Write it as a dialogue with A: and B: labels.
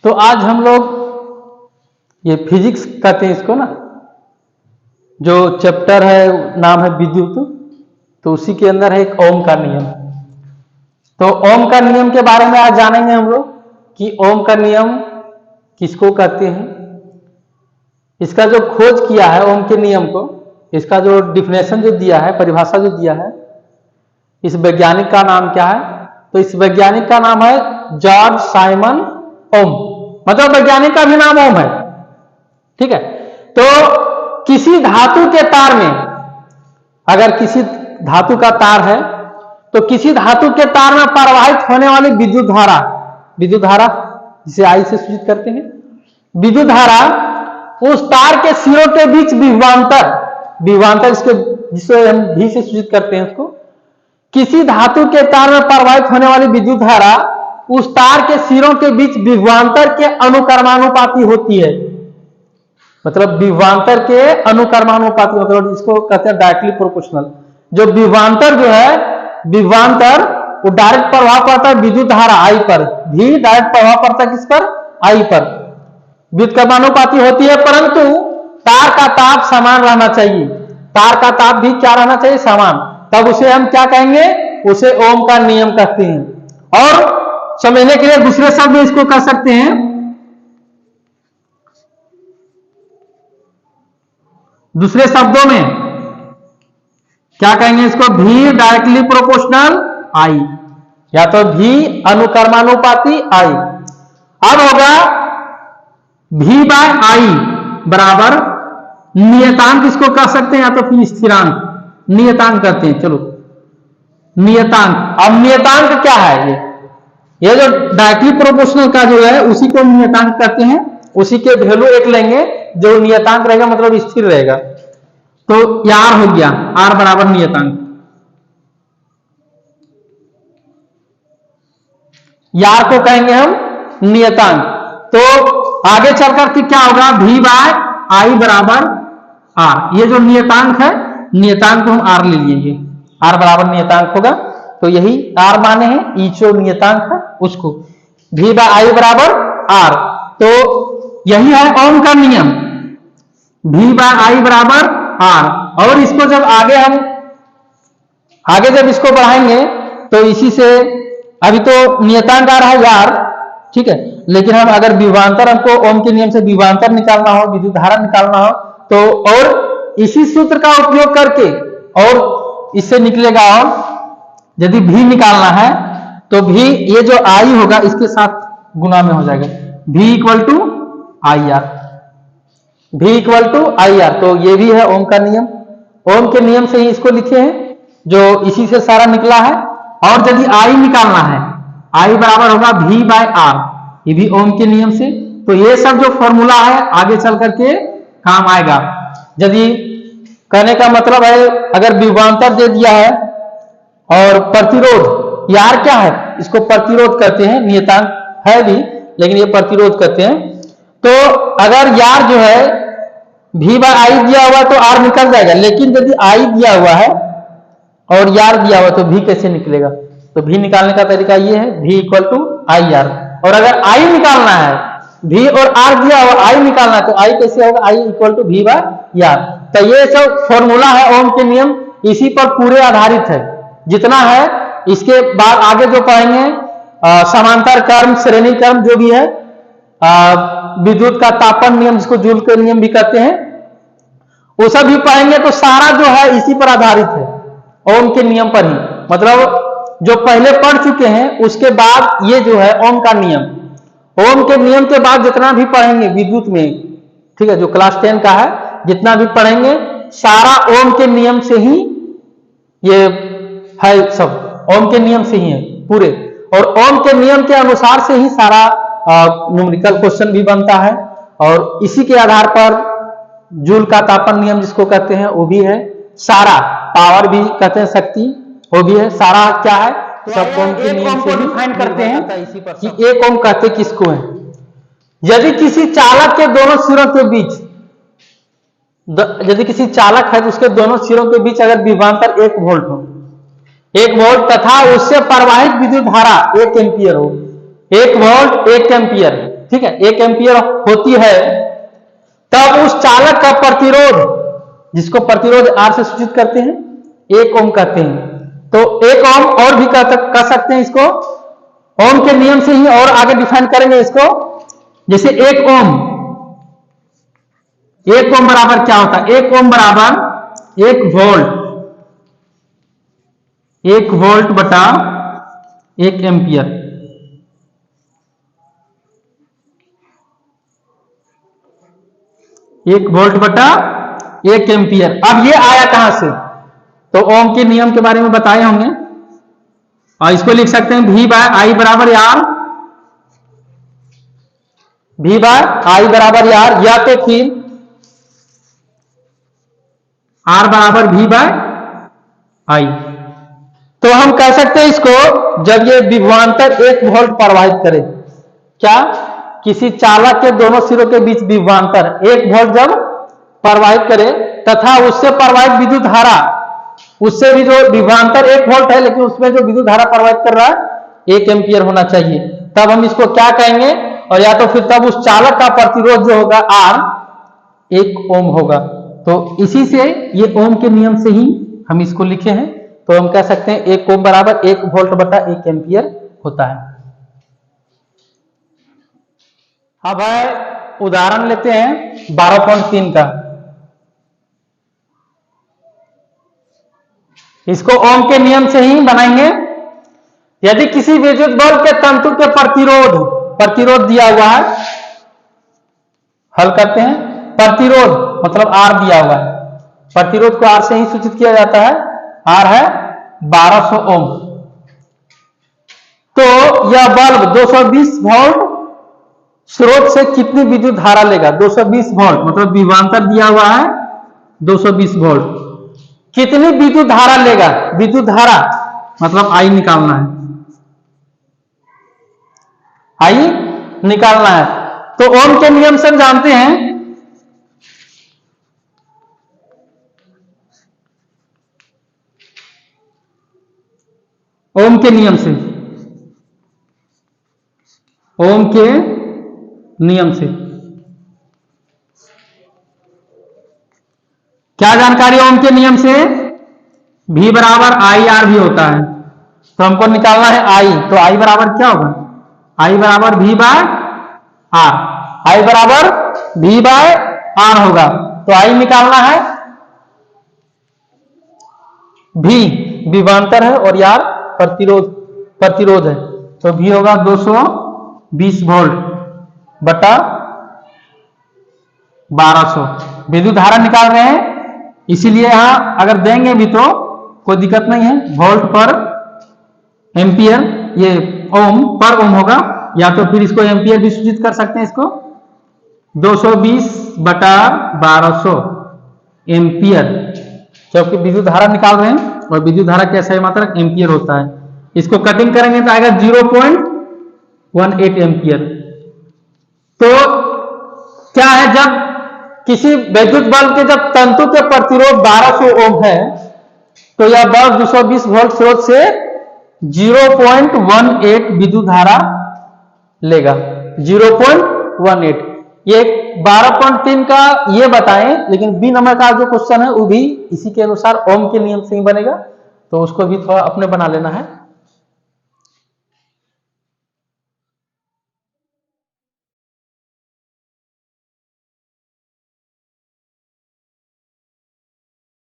A: तो आज हम लोग ये फिजिक्स कहते हैं इसको ना, जो चैप्टर है नाम है विद्युत, तो उसी के अंदर है एक ओम का नियम। तो ओम का नियम के बारे में आज जानेंगे हम लोग कि ओम का नियम किसको कहते हैं, इसका जो खोज किया है ओम के नियम को, इसका जो डिफिनेशन जो दिया है, परिभाषा जो दिया है, इस वैज्ञानिक का नाम क्या है? तो इस वैज्ञानिक का नाम है जॉर्ज साइमन ओम, मतलब वैज्ञानिक का भी नाम ओम है। ठीक है, तो किसी धातु के तार में, अगर किसी धातु का तार है तो किसी धातु के तार में प्रवाहित होने वाली विद्युत धारा जिसे आई से सूचित करते हैं, विद्युत धारा उस तार के सिरों के बीच विभवांतर जिसे हम भी से सूचित करते हैं उसको, किसी धातु के तार में प्रवाहित होने वाली विद्युत धारा उस तार के सिरों के बीच विभवांतर के अनुक्रमानुपाती होती है। मतलब विभवांतर के अनुक्रमानुपाती, मतलब इसको कहते हैं डायरेक्टली प्रोपोर्शनल। जो विभवांतर जो है, विभवांतर वो डायरेक्ट प्रभाव पड़ता है विद्युत धारा आई पर, भी डायरेक्ट प्रभाव पड़ता है किस पर? आई पर, व्युत्क्रमानुपाती होती है, परंतु तार का ताप समान रहना चाहिए। तार का ताप भी क्या रहना चाहिए? समान। तब उसे हम क्या कहेंगे? उसे ओम का नियम कहते हैं। और समझने के लिए दूसरे शब्द में इसको कह सकते हैं, दूसरे शब्दों में क्या कहेंगे इसको? भी डायरेक्टली प्रोपोर्शनल आई, या तो भी अनुक्रमानुपाती आई। अब होगा भी बाय आई बराबर नियतांक, इसको कह सकते हैं, या तो फिर स्थिरांक, नियतांक कहते हैं। चलो नियतांक, अब नियतांक क्या है? ये जो डायरेक्टली प्रोपोर्शनल का जो है उसी को नियतांक कहते हैं। उसी के वैल्यू एक लेंगे, जो नियतांक रहेगा मतलब स्थिर रहेगा। तो आर हो गया, आर बराबर नियतांक, यार को कहेंगे हम नियतांक। तो आगे चलकर के क्या होगा? भी बाय आई बराबर आर। ये जो नियतांक है, नियतांक को हम आर ले लिए, आर बराबर नियतांक होगा। तो यही आर माने हैं, ई जो नियतांक है उसको, भी बाय आई बराबर आर। तो यही है ओम का नियम, भी बाय आई बराबर आर। और इसको जब आगे जब इसको बढ़ाएंगे तो इसी से, अभी तो नियतांक आ रहा है यार, ठीक है, लेकिन हम अगर विभवांतर, हमको ओम के नियम से विभवांतर निकालना हो, विद्युत धारा निकालना हो, तो और इसी सूत्र का उपयोग करके, और इससे निकलेगा, और यदि भी निकालना है तो भी ये जो आई होगा इसके साथ गुना में हो जाएगा, भी इक्वल टू आई आर, भी इक्वल टू आई आर। तो ये भी है ओम का नियम। ओम के नियम से ही इसको लिखे हैं, जो इसी से सारा निकला है। और यदि आई निकालना है, आई बराबर होगा भी बाय आर, ये भी ओम के नियम से। तो ये सब जो फॉर्मूला है आगे चल करके काम आएगा। यदि कहने का मतलब है, अगर विभवांतर दे दिया है और प्रतिरोध, यार क्या है? इसको प्रतिरोध कहते हैं, नियतांक है भी लेकिन ये प्रतिरोध कहते हैं। तो अगर यार जो है भी बाय आई दिया हुआ तो आर निकल जाएगा, लेकिन यदि आई दिया हुआ है और यार दिया हुआ तो भी कैसे निकलेगा? तो भी निकालने का तरीका ये है, भी इक्वल टू आई आर। और अगर आई निकालना है, भी और आर दिया हुआ, आई निकालना है, तो आई कैसे होगा? आई इक्वल टू भी बाय आर। तो ये सब फॉर्मूला है ओम के नियम, इसी पर पूरे आधारित है। जितना है इसके बाद आगे जो पढ़ेंगे, समांतर क्रम, श्रेणी क्रम, जो भी है, विद्युत का तापन नियम जिसको जूल के नियम भी कहते हैं, वो सब भी पढ़ेंगे। तो सारा जो है इसी पर आधारित है, ओम के नियम पर ही। मतलब जो पहले पढ़ चुके हैं उसके बाद ये जो है ओम का नियम, ओम के नियम के बाद जितना भी पढ़ेंगे विद्युत में, ठीक है, जो क्लास 10 का है, जितना भी पढ़ेंगे सारा ओम के नियम से ही ये है, सब ओम के नियम से ही है पूरे। और ओम के नियम के अनुसार से ही सारा न्यूमेरिकल क्वेश्चन भी बनता है। और इसी के आधार पर जूल का तापन नियम जिसको कहते हैं वो भी है, सारा पावर भी कहते हैं, शक्ति, वो भी है। सारा क्या है? सब ओम के नियम से डिफाइन करते हैं कि एक ओम कहते किसको है। यदि किसी चालक के दोनों सिरों के बीच, यदि किसी चालक है तो उसके दोनों सिरों के बीच अगर विभवांतर 1 वोल्ट हो, 1 वोल्ट, तथा उससे प्रवाहित विद्युत धारा 1 एम्पियर हो, 1 वोल्ट 1 एम्पियर, ठीक है, 1 एम्पियर होती है, तब उस चालक का प्रतिरोध, जिसको प्रतिरोध R से सूचित करते हैं, 1 ओम कहते हैं। तो 1 ओम और भी कह सकते हैं इसको, ओम के नियम से ही और आगे डिफाइन करेंगे इसको। जैसे 1 ओम बराबर क्या होता है? 1 ओम बराबर 1 वोल्ट बटा 1 एम्पियर। एक वोल्ट बटा 1 एम्पियर। अब ये आया कहां से? तो ओम के नियम के बारे में बताए होंगे, और इसको लिख सकते हैं V बाय आई बराबर R, V बाय आई बराबर R, या तो फिर R बराबर V बाय आई। तो हम कह सकते हैं इसको, जब ये विभवांतर 1 वोल्ट प्रवाहित करे, क्या किसी चालक के दोनों सिरों के बीच विभवांतर 1 वोल्ट जब प्रवाहित करे, तथा उससे प्रवाहित विद्युत धारा, उससे भी जो विभवांतर 1 वोल्ट है, लेकिन उसमें जो विद्युत धारा प्रवाहित कर रहा है 1 एम्पियर होना चाहिए, तब हम इसको क्या कहेंगे? और या तो फिर तब उस चालक का प्रतिरोध जो होगा R 1 ओम होगा। तो इसी से, ये ओम के नियम से ही हम इसको लिखे हैं। तो हम कह सकते हैं 1 ओम बराबर 1 वोल्ट बटा 1 एम्पियर होता है। अब है उदाहरण लेते हैं 12.3 का। इसको ओम के नियम से ही बनाएंगे। यदि किसी विद्युत बल्ब के तंतु के प्रतिरोध दिया हुआ है, हल करते हैं। प्रतिरोध मतलब R दिया हुआ है, प्रतिरोध को R से ही सूचित किया जाता है, R है 1200 ओम। तो यह बल्ब 220 वोल्ट स्रोत से कितनी विद्युत धारा लेगा? 220 वोल्ट मतलब विभवांतर दिया हुआ है 220 वोल्ट, कितनी विद्युत धारा लेगा? विद्युत धारा मतलब आई निकालना है, आई निकालना है। तो ओम के नियम से हम जानते हैं, ओम के नियम से, ओम के नियम से क्या जानकारी? ओम के नियम से V बराबर आई आर भी होता है। तो हमको निकालना है आई, तो आई बराबर क्या होगा? आई बराबर V बाय आर, आई बराबर V बाय आर होगा। तो आई निकालना है, V विभवांतर है और यार प्रतिरोध है। तो V होगा 220 वोल्ट बटा 1200। विद्युत धारा निकाल रहे हैं, इसीलिए यहां अगर देंगे भी तो कोई दिक्कत नहीं है, वोल्ट पर एम्पियर, ये ओम पर ओम होगा, या तो फिर इसको एम्पियर भी सूचित कर सकते हैं। इसको 220 बटा 1200 एम्पियर, क्योंकि विद्युत धारा निकाल रहे हैं और विद्युत धारा कैसा है? मात्रक एम्पियर होता है। इसको कटिंग करेंगे तो आएगा 0.18 एम्पियर। तो क्या है, जब किसी विद्युत बल्ब के जब तंतु के प्रतिरोध 1200 ओम है, तो यह बल्ब 220 वोल्ट स्रोत से 0.18 विद्युत धारा लेगा, 0.18। ये 12.3 का ये बताएं, लेकिन बी नंबर का जो क्वेश्चन है वो भी इसी के अनुसार ओम के नियम से ही बनेगा, तो उसको भी थोड़ा अपने बना लेना है।